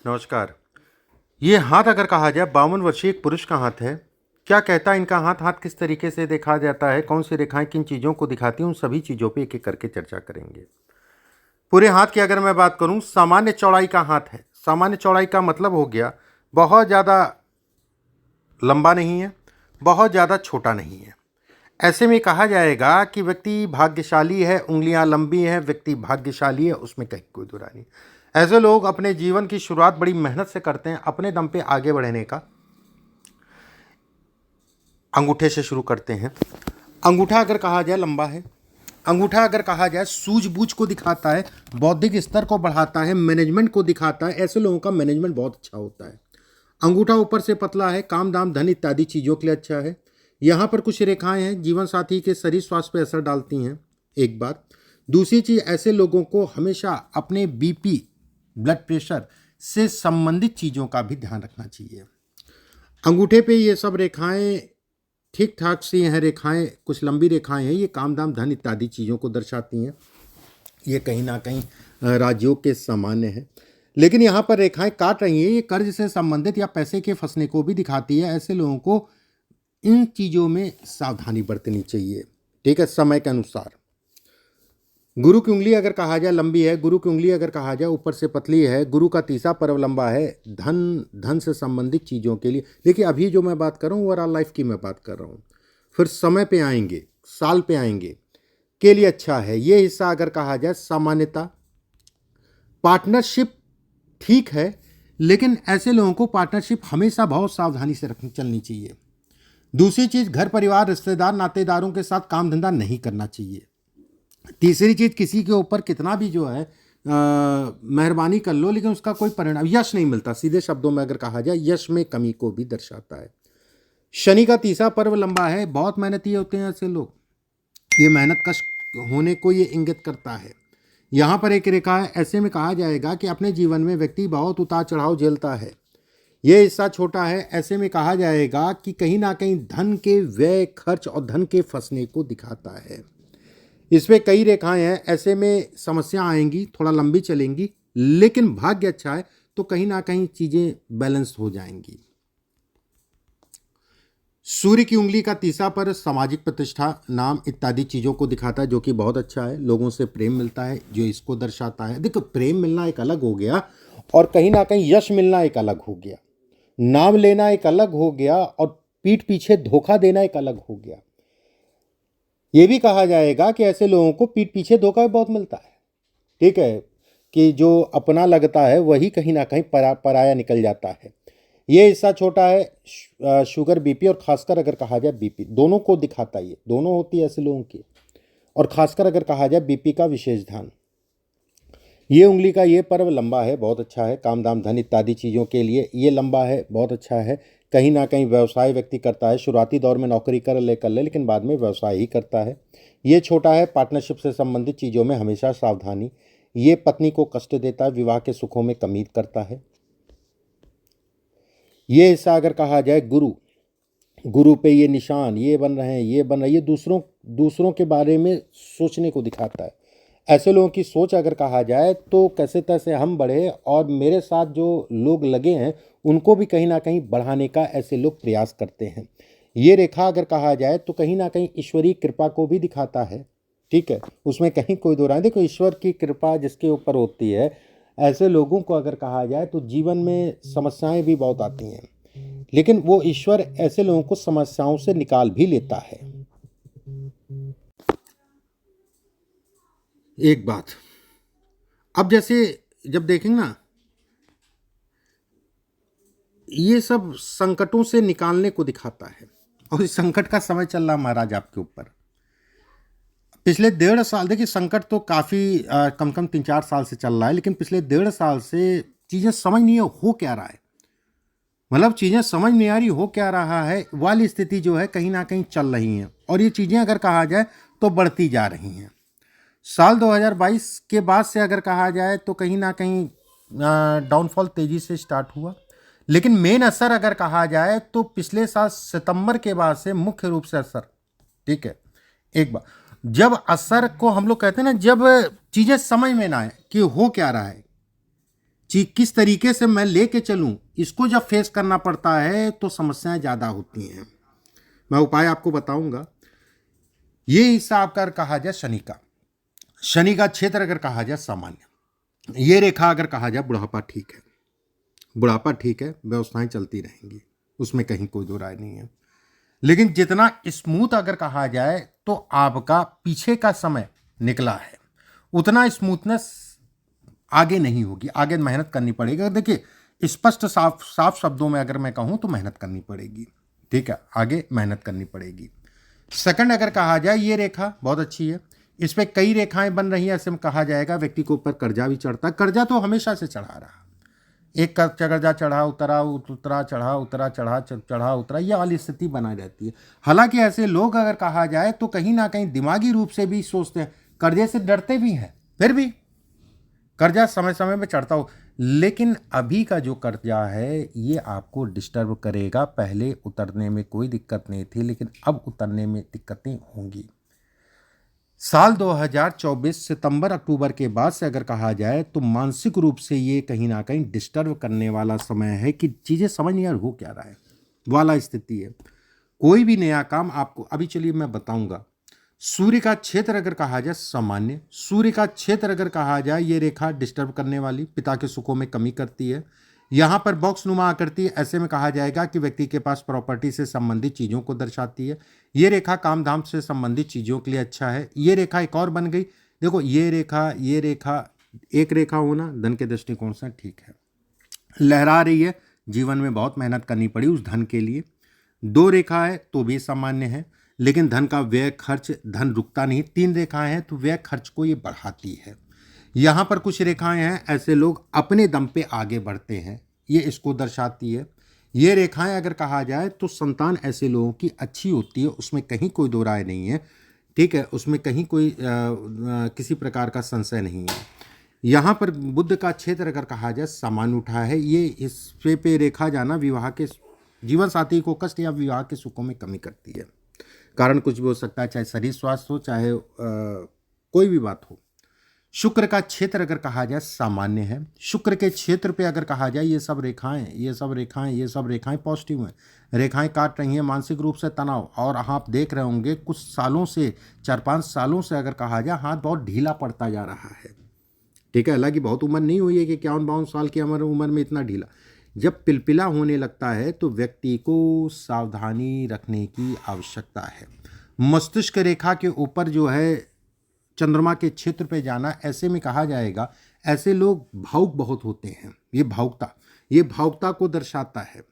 नमस्कार। ये हाथ अगर कहा जाए 52 वर्षीय एक पुरुष का हाथ है। क्या कहता है इनका हाथ? हाथ किस तरीके से देखा जाता है? कौन सी रेखाएं किन चीज़ों को दिखाती हैं? उन सभी चीज़ों पे एक-एक करके चर्चा करेंगे। पूरे हाथ की अगर मैं बात करूं, सामान्य चौड़ाई का हाथ है। सामान्य चौड़ाई का मतलब हो गया बहुत ज़्यादा लंबा नहीं है, बहुत ज़्यादा छोटा नहीं है। ऐसे में कहा जाएगा कि व्यक्ति भाग्यशाली है, उंगलियां लंबी हैं, व्यक्ति भाग्यशाली है, उसमें कहीं कोई दो राय नहीं। ऐसे लोग अपने जीवन की शुरुआत बड़ी मेहनत से करते हैं, अपने दम पे आगे बढ़ने का अंगूठे से शुरू करते हैं। अंगूठा अगर कहा जाए लंबा है। अंगूठा अगर कहा जाए सूझबूझ को दिखाता है, बौद्धिक स्तर को बढ़ाता है, मैनेजमेंट को दिखाता है। ऐसे लोगों का मैनेजमेंट बहुत अच्छा होता है। अंगूठा ऊपर से पतला है, काम दाम धन इत्यादि चीज़ों के लिए अच्छा है। यहाँ पर कुछ रेखाएं हैं जीवन साथी के शरीर स्वास्थ्य पर असर डालती हैं, एक बात। दूसरी चीज़, ऐसे लोगों को हमेशा अपने बीपी ब्लड प्रेशर से संबंधित चीज़ों का भी ध्यान रखना चाहिए। अंगूठे पे ये सब रेखाएं ठीक ठाक सी हैं। रेखाएं कुछ लंबी रेखाएं हैं, ये काम दाम धन इत्यादि चीज़ों को दर्शाती हैं। ये कहीं ना कहीं राजयोग के सामान्य है। लेकिन यहाँ पर रेखाएं काट रही हैं, ये कर्ज से संबंधित या पैसे के फंसने को भी दिखाती है। ऐसे लोगों को इन चीज़ों में सावधानी बरतनी चाहिए, ठीक है, समय के अनुसार। गुरु की उंगली अगर कहा जाए लंबी है, गुरु की उंगली अगर कहा जाए ऊपर से पतली है, गुरु का तीसरा पर्व लंबा है, धन से संबंधित चीज़ों के लिए। देखिए अभी जो मैं बात कर रहा हूँ ओवरऑल लाइफ की मैं बात कर रहा हूँ। फिर समय पे आएंगे, साल पे आएंगे के लिए अच्छा है। ये हिस्सा अगर कहा जाए सामान्यता, पार्टनरशिप ठीक है, लेकिन ऐसे लोगों को पार्टनरशिप हमेशा बहुत सावधानी से चलनी चाहिए। दूसरी चीज़, घर परिवार रिश्तेदार नातेदारों के साथ काम धंधा नहीं करना चाहिए। तीसरी चीज़, किसी के ऊपर कितना भी जो है मेहरबानी कर लो, लेकिन उसका कोई परिणाम यश नहीं मिलता। सीधे शब्दों में अगर कहा जाए यश में कमी को भी दर्शाता है। शनि का तीसरा पर्व लंबा है, बहुत मेहनती होते हैं ऐसे लोग। ये मेहनत कश होने को ये इंगित करता है। यहाँ पर एक रेखा है, ऐसे में कहा जाएगा कि अपने जीवन में व्यक्ति बहुत उतार चढ़ाव झेलता है। ये हिस्सा छोटा है, ऐसे में कहा जाएगा कि कहीं ना कहीं धन के व्यय खर्च और धन के फंसने को दिखाता है। इसमें कई रेखाएं हैं, ऐसे में समस्या आएंगी, थोड़ा लंबी चलेंगी, लेकिन भाग्य अच्छा है तो कहीं ना कहीं चीजें बैलेंस हो जाएंगी। सूर्य की उंगली का तीसरा पर सामाजिक प्रतिष्ठा, नाम इत्यादि चीज़ों को दिखाता है, जो कि बहुत अच्छा है। लोगों से प्रेम मिलता है, जो इसको दर्शाता है। देखो, प्रेम मिलना एक अलग हो गया और कहीं ना कहीं यश मिलना एक अलग हो गया। नाम लेना एक अलग हो गया और पीठ पीछे धोखा देना एक अलग हो गया। ये भी कहा जाएगा कि ऐसे लोगों को पीठ पीछे धोखा भी बहुत मिलता है, ठीक है, कि जो अपना लगता है वही कहीं ना कहीं पराया निकल जाता है। ये हिस्सा छोटा है, शुगर बीपी और खासकर अगर कहा जाए बीपी, दोनों को दिखाता है। ये दोनों होती है ऐसे लोगों की, और खासकर अगर कहा जाए बीपी का विशेष ध्यान। ये उंगली का ये पर्व लंबा है, बहुत अच्छा है। काम दाम धन इत्यादि चीज़ों के लिए ये लंबा है, बहुत अच्छा है। कहीं ना कहीं व्यवसाय व्यक्ति करता है, शुरुआती दौर में नौकरी कर ले, लेकिन बाद में व्यवसाय ही करता है। ये छोटा है, पार्टनरशिप से संबंधित चीज़ों में हमेशा सावधानी। ये पत्नी को कष्ट देता है, विवाह के सुखों में कमी करता है। ये हिस्सा अगर कहा जाए गुरु पे ये निशान ये बन रहे हैं, ये बन रहे हैं, ये दूसरों के बारे में सोचने को दिखाता है। ऐसे लोगों की सोच अगर कहा जाए तो कैसे तैसे हम बढ़े और मेरे साथ जो लोग लगे हैं उनको भी कहीं ना कहीं बढ़ाने का ऐसे लोग प्रयास करते हैं। ये रेखा अगर कहा जाए तो कहीं ना कहीं ईश्वरीय कृपा को भी दिखाता है, ठीक है, उसमें कहीं कोई दो राय। देखो, ईश्वर की कृपा जिसके ऊपर होती है, ऐसे लोगों को अगर कहा जाए तो जीवन में समस्याएं भी बहुत आती हैं, लेकिन वो ईश्वर ऐसे लोगों को समस्याओं से निकाल भी लेता है। एक बात, अब जैसे जब देखेंगे ना, ये सब संकटों से निकालने को दिखाता है, और इस संकट का समय चल रहा महाराज आपके ऊपर। पिछले 1.5 साल, देखिए संकट तो काफ़ी कम कम 3-4 साल से चल रहा है, लेकिन पिछले 1.5 साल से चीज़ें समझ नहीं हो क्या रहा है। मतलब चीज़ें समझ नहीं आ रही हो क्या रहा है वाली स्थिति जो है कहीं ना कहीं चल रही हैं, और ये चीज़ें अगर कहा जाए तो बढ़ती जा रही हैं। साल 2022 के बाद से अगर कहा जाए तो कहीं ना कहीं डाउनफॉल तेज़ी से स्टार्ट हुआ, लेकिन मेन असर अगर कहा जाए तो पिछले साल सितंबर के बाद से मुख्य रूप से असर, ठीक है, एक बार जब असर को हम लोग कहते हैं ना, जब चीज़ें समझ में ना आए कि हो क्या रहा है, किस तरीके से मैं लेके चलूं, इसको जब फेस करना पड़ता है तो समस्याएं ज़्यादा होती हैं। मैं उपाय आपको बताऊंगा। ये हिसाब कर कहा जाए शनि का क्षेत्र अगर कहा जाए सामान्य, ये रेखा अगर कहा जाए बुढ़ापा ठीक है, बुढ़ापा ठीक है, व्यवस्थाएं चलती रहेंगी, उसमें कहीं कोई दो राय नहीं है। लेकिन जितना स्मूथ अगर कहा जाए तो आपका पीछे का समय निकला है, उतना स्मूथनेस आगे नहीं होगी, आगे मेहनत करनी पड़ेगी। देखिए स्पष्ट साफ साफ शब्दों में अगर मैं कहूं तो मेहनत करनी पड़ेगी, ठीक है, आगे मेहनत करनी पड़ेगी। सेकंड अगर कहा जाए ये रेखा बहुत अच्छी है, इस पे कई रेखाएं बन रही हैं, ऐसे में कहा जाएगा व्यक्ति के ऊपर कर्जा भी चढ़ता है, कर्जा तो हमेशा से चढ़ा रहा, एक कर्जा चढ़ा उतरा उतरा चढ़ा उतरा चढ़ा उतरा, ये वाली स्थिति बना रहती है। हालांकि ऐसे लोग अगर कहा जाए तो कहीं ना कहीं दिमागी रूप से भी सोचते हैं, कर्जे से डरते भी हैं, फिर भी कर्जा समय समय में चढ़ता हो। लेकिन अभी का जो कर्जा है ये आपको डिस्टर्ब करेगा, पहले उतरने में कोई दिक्कत नहीं थी लेकिन अब उतरने में दिक्कतें होंगी। साल 2024 सितंबर अक्टूबर के बाद से अगर कहा जाए तो मानसिक रूप से ये कहीं ना कहीं डिस्टर्ब करने वाला समय है कि चीज़ें समझ नहीं आ रही हो क्या रहा है वाला स्थिति है। कोई भी नया काम आपको अभी, चलिए मैं बताऊंगा। सूर्य का क्षेत्र अगर कहा जाए सामान्य, सूर्य का क्षेत्र अगर कहा जाए ये रेखा डिस्टर्ब करने वाली, पिता के सुखों में कमी करती है। यहाँ पर बॉक्स नुमा आकृति, ऐसे में कहा जाएगा कि व्यक्ति के पास प्रॉपर्टी से संबंधित चीज़ों को दर्शाती है। ये रेखा काम धाम से संबंधित चीज़ों के लिए अच्छा है। ये रेखा एक और बन गई, देखो ये रेखा एक रेखा होना धन के दृष्टिकोण से ठीक है, लहरा रही है, जीवन में बहुत मेहनत करनी पड़ी उस धन के लिए। दो रेखा है तो भी सामान्य है, लेकिन धन का व्यय खर्च, धन रुकता नहीं। तीन रेखाएं हैं तो व्यय खर्च को ये बढ़ाती है। यहाँ पर कुछ रेखाएं हैं, ऐसे लोग अपने दम पे आगे बढ़ते हैं, ये इसको दर्शाती है। ये रेखाएं अगर कहा जाए तो संतान ऐसे लोगों की अच्छी होती है, उसमें कहीं कोई दो राय नहीं है, ठीक है, उसमें कहीं कोई किसी प्रकार का संशय नहीं है। यहाँ पर बुध का क्षेत्र अगर कहा जाए सामान्य उठा है, ये इस पे रेखा जाना विवाह के जीवन साथी को कष्ट या विवाह के सुखों में कमी करती है। कारण कुछ भी हो सकता है, चाहे शरीर स्वास्थ्य हो, चाहे कोई भी बात हो। शुक्र का क्षेत्र अगर कहा जाए सामान्य है, शुक्र के क्षेत्र पे अगर कहा जाए ये सब रेखाएं पॉजिटिव हैं, रेखाएं काट रही हैं मानसिक रूप से तनाव। और आप देख रहे होंगे कुछ सालों से, 4-5 सालों से अगर कहा जाए हाथ बहुत ढीला पड़ता जा रहा है, ठीक है। हालांकि बहुत उम्र नहीं हुई है कि 51-52 साल की उम्र में इतना ढीला। जब पिलपिला होने लगता है तो व्यक्ति को सावधानी रखने की आवश्यकता है। मस्तिष्क रेखा के ऊपर जो है चंद्रमा के क्षेत्र पे जाना, ऐसे में कहा जाएगा ऐसे लोग भावुक बहुत होते हैं। ये भावुकता को दर्शाता है।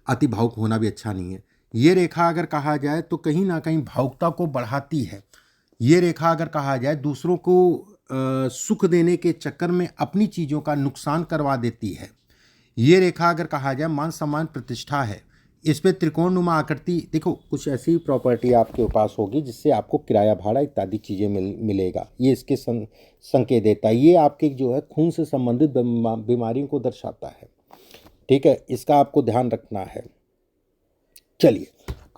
अति भावुक होना भी अच्छा नहीं है। ये रेखा अगर कहा जाए तो कहीं ना कहीं भावुकता को बढ़ाती है। ये रेखा अगर कहा जाए दूसरों को सुख देने के चक्कर में अपनी चीज़ों का नुकसान करवा देती है। ये रेखा अगर कहा जाए मान सम्मान प्रतिष्ठा है। इस पे त्रिकोणनुमा आकृति, देखो कुछ ऐसी प्रॉपर्टी आपके पास होगी जिससे आपको किराया भाड़ा इत्यादि चीज़ें मिलेगा, ये इसके संकेत देता है। ये आपके जो है खून से संबंधित बीमारियों को दर्शाता है, ठीक है, इसका आपको ध्यान रखना है। चलिए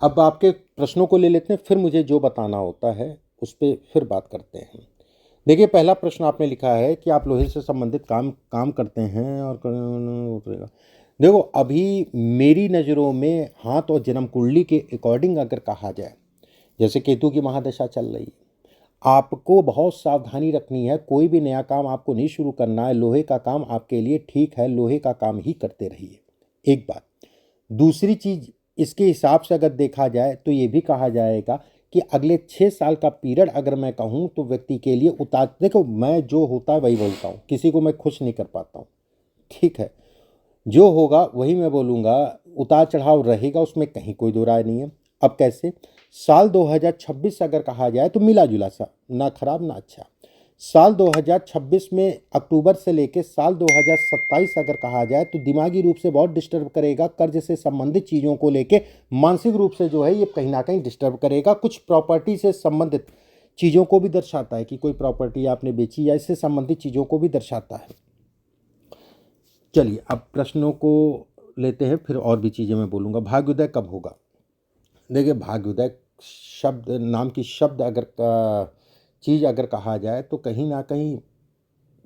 अब आपके प्रश्नों को ले लेते हैं, फिर मुझे जो बताना होता है उस पर फिर बात करते हैं। देखिए पहला प्रश्न आपने लिखा है कि आप लोहे से संबंधित काम करते हैं और देखो अभी मेरी नज़रों में हाथ और जन्म कुंडली के अकॉर्डिंग अगर कहा जाए, जैसे केतु की महादशा चल रही है, आपको बहुत सावधानी रखनी है। कोई भी नया काम आपको नहीं शुरू करना है। लोहे का काम आपके लिए ठीक है, लोहे का काम ही करते रहिए, एक बात। दूसरी चीज़, इसके हिसाब से अगर देखा जाए तो ये भी कहा जाएगा कि अगले 6 साल का पीरियड अगर मैं कहूँ तो व्यक्ति के लिए उतार, देखो मैं जो होता है वही बोलता हूँ, किसी को मैं खुश नहीं कर पाता हूँ, ठीक है, जो होगा वही मैं बोलूँगा। उतार चढ़ाव रहेगा, उसमें कहीं कोई दो राय नहीं है। अब कैसे, साल 2026 अगर कहा जाए तो मिला जुला सा, ना खराब ना अच्छा। साल 2026 में अक्टूबर से लेकर साल 2027 अगर कहा जाए तो दिमागी रूप से बहुत डिस्टर्ब करेगा। कर्ज से संबंधित चीज़ों को लेके मानसिक रूप से जो है ये कहीं ना कहीं डिस्टर्ब करेगा। कुछ प्रॉपर्टी से संबंधित चीज़ों को भी दर्शाता है कि कोई प्रॉपर्टी आपने बेची या इससे संबंधित चीज़ों को भी दर्शाता है। चलिए अब प्रश्नों को लेते हैं, फिर और भी चीज़ें मैं बोलूँगा। भाग्योदय कब होगा? देखिए भाग्योदय नाम की शब्द अगर चीज़ अगर कहा जाए तो कहीं ना कहीं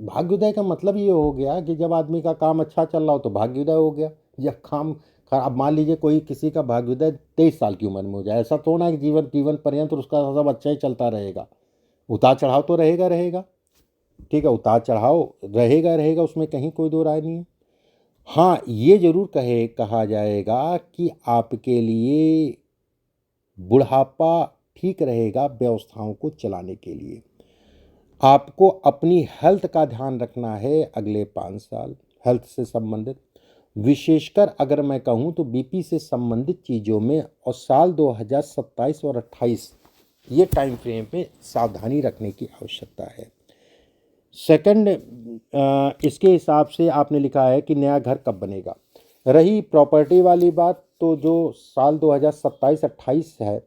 भाग्योदय का मतलब ये हो गया कि जब आदमी का काम अच्छा चल रहा हो तो भाग्योदय हो गया, जब काम खराब, मान लीजिए कोई किसी का भाग्योदय 23 साल की उम्र में हो जाए, ऐसा तो ना कि जीवन जीवन पर्यंत उसका सब अच्छा ही चलता रहेगा। उतार चढ़ाव तो रहेगा रहेगा, ठीक है, उतार चढ़ाव रहेगा रहेगा, उसमें कहीं कोई दो राय नहीं है। हाँ, ये जरूर कहा जाएगा कि आपके लिए बुढ़ापा ठीक रहेगा व्यवस्थाओं को चलाने के लिए। आपको अपनी हेल्थ का ध्यान रखना है अगले 5 साल, हेल्थ से संबंधित, विशेषकर अगर मैं कहूँ तो बीपी से संबंधित चीज़ों में, और साल 2027 और 28 ये टाइम फ्रेम में सावधानी रखने की आवश्यकता है। सेकंड, इसके हिसाब से आपने लिखा है कि नया घर कब बनेगा। रही प्रॉपर्टी वाली बात, तो जो साल 2027-28 है,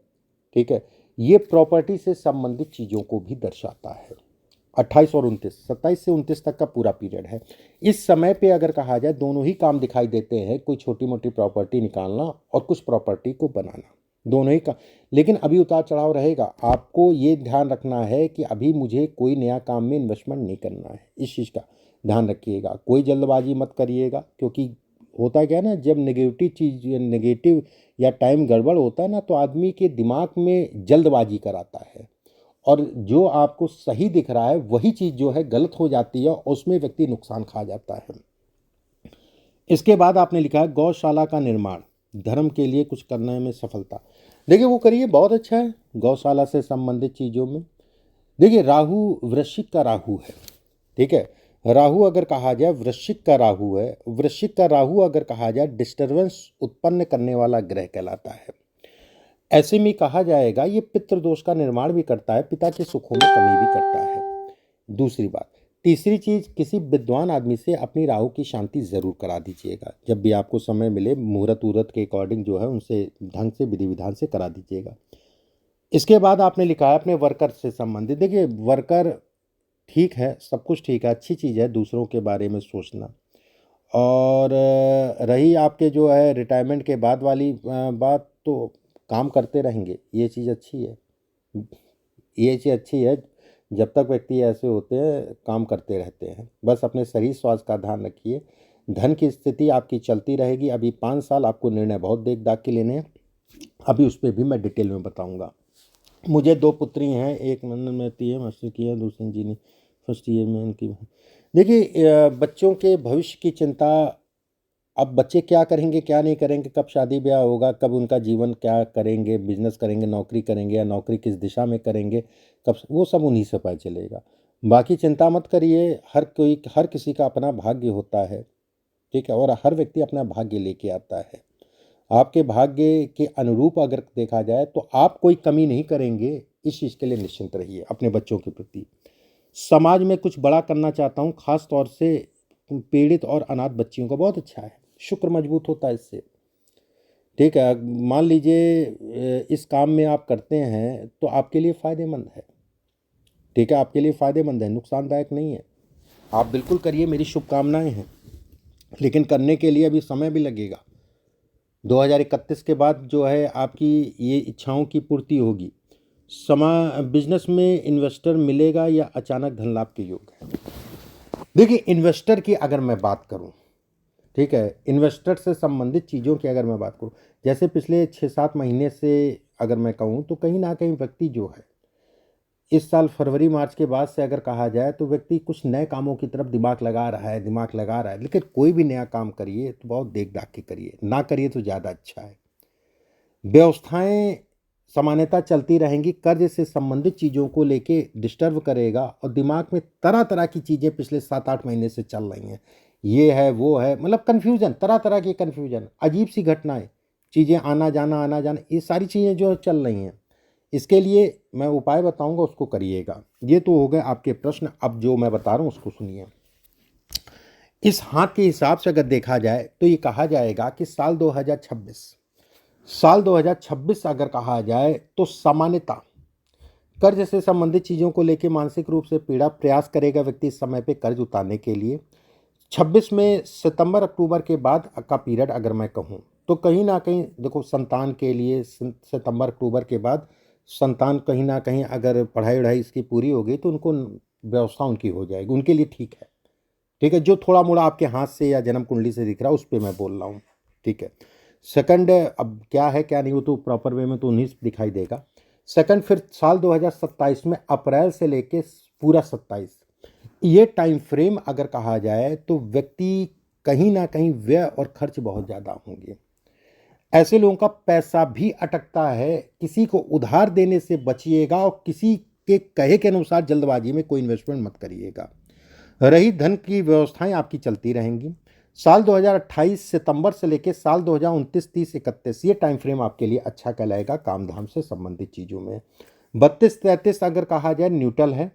ठीक है, ये प्रॉपर्टी से संबंधित चीज़ों को भी दर्शाता है। 28 और 29, 27 से 29 तक का पूरा पीरियड है। इस समय पे अगर कहा जाए दोनों ही काम दिखाई देते हैं, कोई छोटी मोटी प्रॉपर्टी निकालना और कुछ प्रॉपर्टी को बनाना, दोनों ही का। लेकिन अभी उतार चढ़ाव रहेगा, आपको ये ध्यान रखना है कि अभी मुझे कोई नया काम में इन्वेस्टमेंट नहीं करना है, इस चीज़ का ध्यान रखिएगा। कोई जल्दबाजी मत करिएगा, क्योंकि होता क्या है ना, जब नेगेटिव या टाइम गड़बड़ होता है ना, तो आदमी के दिमाग में जल्दबाजी कराता है, और जो आपको सही दिख रहा है वही चीज़ जो है गलत हो जाती है, और उसमें व्यक्ति नुकसान खा जाता है। इसके बाद आपने लिखा है गौशाला का निर्माण, धर्म के लिए कुछ करने में सफलता। देखिए वो करिए, बहुत अच्छा है गौशाला से संबंधित चीज़ों में। देखिए राहु वृश्चिक का राहु है, ठीक है, राहु अगर कहा जाए वृश्चिक का राहु है, वृश्चिक का राहु अगर कहा जाए डिस्टर्बेंस उत्पन्न करने वाला ग्रह कहलाता है। ऐसे में कहा जाएगा ये पितृदोष का निर्माण भी करता है, पिता के सुखों में कमी भी करता है। दूसरी बात, तीसरी चीज, किसी विद्वान आदमी से अपनी राहु की शांति जरूर करा दीजिएगा, जब भी आपको समय मिले मुहूर्त उहूर्त के अकॉर्डिंग जो है उनसे ढंग से विधि विधान से करा दीजिएगा। इसके बाद आपने लिखा है अपने वर्कर से संबंधित। देखिए वर्कर ठीक है, सब कुछ ठीक है, अच्छी चीज़ है दूसरों के बारे में सोचना। और रही आपके जो है रिटायरमेंट के बाद वाली बात, तो काम करते रहेंगे, ये चीज़ अच्छी है, ये चीज़ अच्छी है। जब तक व्यक्ति ऐसे होते हैं काम करते रहते हैं, बस अपने शरीर स्वास्थ्य का ध्यान रखिए। धन की स्थिति आपकी चलती रहेगी। अभी 5 साल आपको निर्णय बहुत देख दाख के लेने हैं, अभी उस पर भी मैं डिटेल में बताऊंगा। मुझे 2 पुत्री हैं, एक लंदन में रहती है, मास्टर की है, दूसरी इंजीनियर फर्स्ट ईयर में उनकी। देखिए बच्चों के भविष्य की चिंता, अब बच्चे क्या करेंगे क्या नहीं करेंगे, कब शादी ब्याह होगा, कब उनका जीवन क्या करेंगे, बिजनेस करेंगे, नौकरी करेंगे, या नौकरी किस दिशा में करेंगे, कब, वो सब उन्हीं से पता चलेगा। बाकी चिंता मत करिए, हर किसी का अपना भाग्य होता है, ठीक है, और हर व्यक्ति अपना भाग्य लेके आता है। आपके भाग्य के अनुरूप अगर देखा जाए तो आप कोई कमी नहीं करेंगे, इस चीज़ के लिए निश्चिंत रहिए अपने बच्चों के प्रति। समाज में कुछ बड़ा करना चाहता हूँ, खास तौर से पीड़ित और अनाथ बच्चियों का, बहुत अच्छा है, शुक्र मजबूत होता है इससे, ठीक है। मान लीजिए इस काम में आप करते हैं तो आपके लिए फ़ायदेमंद है, ठीक है, आपके लिए फ़ायदेमंद है, नुकसानदायक नहीं है। आप बिल्कुल करिए, मेरी शुभकामनाएं हैं, लेकिन करने के लिए अभी समय भी लगेगा। 2031 के बाद जो है आपकी ये इच्छाओं की पूर्ति होगी। बिजनेस में इन्वेस्टर मिलेगा या अचानक धन लाभ के योग है। देखिए इन्वेस्टर की अगर मैं बात करूं, ठीक है, इन्वेस्टर से संबंधित चीज़ों की अगर मैं बात करूं, जैसे पिछले 6-7 महीने से अगर मैं कहूं तो कहीं ना कहीं व्यक्ति जो है इस साल फरवरी मार्च के बाद से अगर कहा जाए तो व्यक्ति कुछ नए कामों की तरफ दिमाग लगा रहा है। लेकिन कोई भी नया काम करिए तो बहुत देख दाख के करिए, ना करिए तो ज़्यादा अच्छा है। व्यवस्थाएं सामान्यतः चलती रहेंगी, कर्ज से संबंधित चीज़ों को लेके डिस्टर्ब करेगा, और दिमाग में तरह तरह की चीज़ें पिछले 7-8 महीने से चल रही हैं, ये है वो है, मतलब कन्फ्यूजन, तरह तरह की कन्फ्यूजन, अजीब सी घटनाएं, चीज़ें आना जाना, ये सारी चीज़ें जो चल रही हैं, इसके लिए मैं उपाय बताऊंगा, उसको करिएगा। ये तो हो गए आपके प्रश्न, अब जो मैं बता रहा हूँ उसको सुनिए। इस हाथ के हिसाब से अगर देखा जाए तो ये कहा जाएगा कि साल 2026 अगर कहा जाए तो सामान्यतः कर्ज से संबंधित चीज़ों को लेकर मानसिक रूप से पीड़ा, प्रयास करेगा व्यक्ति इस समय पे कर्ज उतारने के लिए। 26 में सितंबर अक्टूबर के बाद का पीरियड अगर मैं कहूँ तो कहीं ना कहीं देखो, संतान के लिए सितंबर अक्टूबर के बाद संतान कहीं ना कहीं अगर पढ़ाई वढ़ाई इसकी पूरी हो गई तो उनको व्यवस्था उनकी हो जाएगी, उनके लिए ठीक है। ठीक है, जो थोड़ा मोड़ा आपके हाथ से या जन्म कुंडली से दिख रहा है उस पर मैं बोल रहा हूँ। ठीक है। सेकंड, अब क्या है क्या नहीं वो तो प्रॉपर वे में तो उन्हीं से दिखाई देगा। सेकंड, फिर साल 2027 में अप्रैल से लेके पूरा 27, ये टाइम फ्रेम अगर कहा जाए तो व्यक्ति कहीं ना कहीं व्यय और खर्च बहुत ज़्यादा होंगे। ऐसे लोगों का पैसा भी अटकता है, किसी को उधार देने से बचिएगा और किसी के कहे के अनुसार जल्दबाजी में कोई इन्वेस्टमेंट मत करिएगा। रही धन की व्यवस्थाएं आपकी चलती रहेंगी। साल 2028 सितंबर से लेकर साल 2029, 30, 31 ये टाइम फ्रेम आपके लिए अच्छा कहलाएगा काम धाम से संबंधित चीज़ों में। 32, 33 अगर कहा जाए न्यूट्रल है।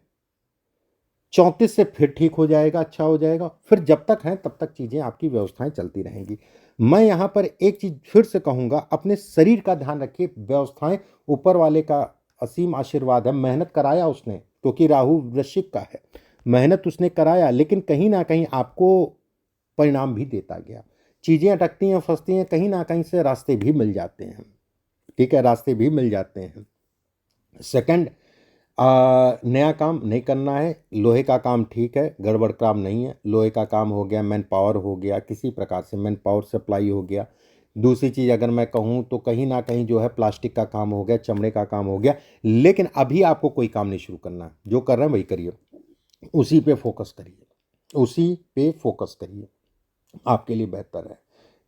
34 से फिर ठीक हो जाएगा, अच्छा हो जाएगा। फिर जब तक हैं तब तक चीज़ें आपकी व्यवस्थाएं चलती रहेंगी। मैं यहाँ पर एक चीज़ फिर से कहूँगा, अपने शरीर का ध्यान रखिए। व्यवस्थाएं ऊपर वाले का असीम आशीर्वाद है, मेहनत कराया उसने, क्योंकि राहु वृश्चिक का है, मेहनत उसने कराया, लेकिन कहीं ना कहीं आपको परिणाम भी देता गया। चीज़ें अटकती हैं, फंसती हैं, कहीं ना कहीं से रास्ते भी मिल जाते हैं। ठीक है, रास्ते भी मिल जाते हैं। सेकंड, नया काम नहीं करना है। लोहे का काम ठीक है, गड़बड़ काम नहीं है। लोहे का काम हो गया, मैन पावर हो गया, किसी प्रकार से मैन पावर सप्लाई हो गया। दूसरी चीज़ अगर मैं कहूँ तो कहीं ना कहीं जो है प्लास्टिक का काम हो गया, चमड़े का काम हो गया। लेकिन अभी आपको कोई काम नहीं शुरू करना है, जो कर रहे हैं वही करिए, उसी पे फोकस करिए, उसी पे फोकस करिए, आपके लिए बेहतर है।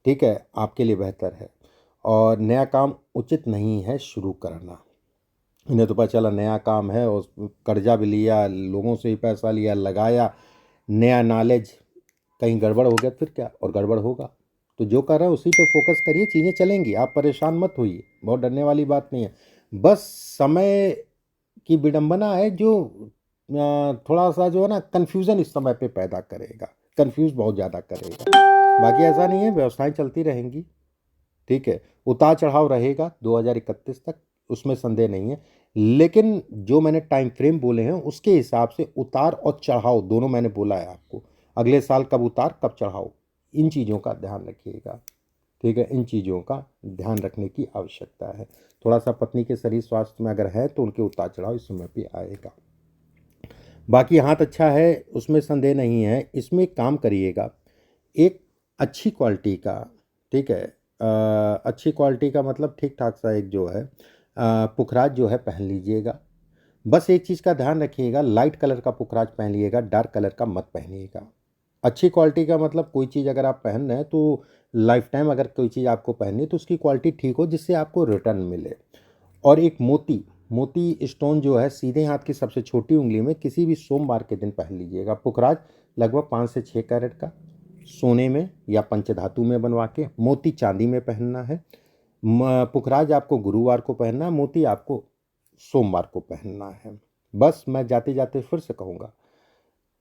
ठीक है, आपके लिए बेहतर है। और नया काम उचित नहीं है शुरू करना। इन्हें तो पता चला नया काम है और कर्जा भी लिया, लोगों से ही पैसा लिया, लगाया, नया नॉलेज, कहीं गड़बड़ हो गया फिर क्या, और गड़बड़ होगा। तो जो कर रहा है उसी पे फोकस करिए, चीज़ें चलेंगी, आप परेशान मत होइए, बहुत डरने वाली बात नहीं है। बस समय की विडंबना है जो थोड़ा सा जो है ना कन्फ्यूज़न इस समय पे पैदा करेगा, कन्फ्यूज़ बहुत ज़्यादा करेगा। बाकी ऐसा नहीं है, व्यवस्थाएं चलती रहेंगी। ठीक है, उतार चढ़ाव रहेगा 2031 तक, उसमें संदेह नहीं है। लेकिन जो मैंने टाइम फ्रेम बोले हैं उसके हिसाब से उतार और चढ़ाव दोनों मैंने बोला है आपको। अगले साल कब उतार कब चढ़ाव, इन चीज़ों का ध्यान रखिएगा। ठीक है, इन चीज़ों का ध्यान रखने की आवश्यकता है। थोड़ा सा पत्नी के शरीर स्वास्थ्य में अगर है तो उनके उतार चढ़ाव इस समय पे आएगा। बाकी हाथ अच्छा है, उसमें संदेह नहीं है। इसमें काम करिएगा एक अच्छी क्वालिटी का। ठीक है, अच्छी क्वालिटी का मतलब ठीक ठाक सा एक जो है पुखराज जो है पहन लीजिएगा। बस एक चीज़ का ध्यान रखिएगा, लाइट कलर का पुखराज पहनिएगा, डार्क कलर का मत पहनिएगा। अच्छी क्वालिटी का मतलब कोई चीज़ अगर आप पहन रहे हैं तो लाइफ टाइम अगर कोई चीज़ आपको पहननी है तो उसकी क्वालिटी ठीक हो, जिससे आपको रिटर्न मिले। और एक मोती मोती स्टोन जो है सीधे हाथ की सबसे छोटी उंगली में किसी भी सोमवार के दिन पहन लीजिएगा। पुखराज लगभग 5 से 6 कैरेट का, सोने में या पंचधातु में बनवा के। मोती चांदी में पहनना है। पुखराज आपको गुरुवार को पहनना है, मोती आपको सोमवार को पहनना है। बस मैं जाते जाते फिर से कहूँगा,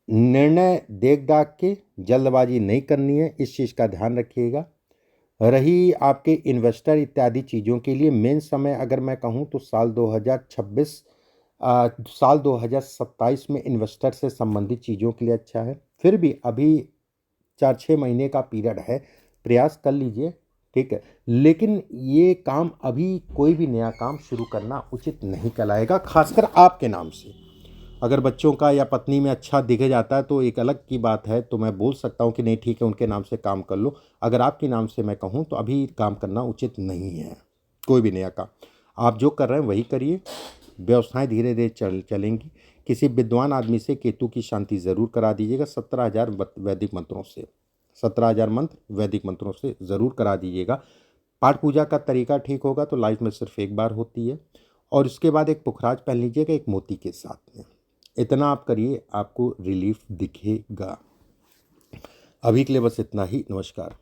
निर्णय देख दाख के जल्दबाजी नहीं करनी है, इस चीज़ का ध्यान रखिएगा। रही आपके इन्वेस्टर इत्यादि चीज़ों के लिए मेन समय अगर मैं कहूँ तो साल 2026 साल 2027 में इन्वेस्टर से संबंधित चीज़ों के लिए अच्छा है। फिर भी अभी 4-6 महीने का पीरियड है, प्रयास कर लीजिए। ठीक है, लेकिन ये काम अभी कोई भी नया काम शुरू करना उचित नहीं कहलाएगा, खासकर आपके नाम से। अगर बच्चों का या पत्नी में अच्छा दिखे जाता है तो एक अलग की बात है, तो मैं बोल सकता हूँ कि नहीं ठीक है उनके नाम से काम कर लो। अगर आपके नाम से मैं कहूँ तो अभी काम करना उचित नहीं है, कोई भी नया काम। आप जो कर रहे हैं वही करिए, व्यवस्थाएं धीरे धीरे चलेंगी। किसी विद्वान आदमी से केतु की शांति ज़रूर करा दीजिएगा 17,000 वैदिक मंत्रों से, 17,000 मंत्र वैदिक मंत्रों से ज़रूर करा दीजिएगा। पाठ पूजा का तरीका ठीक होगा तो लाइफ में सिर्फ एक बार होती है। और उसके बाद एक पुखराज पहन लीजिएगा एक मोती के साथ में। इतना आप करिए, आपको रिलीफ दिखेगा। अभी के लिए बस इतना ही। नमस्कार।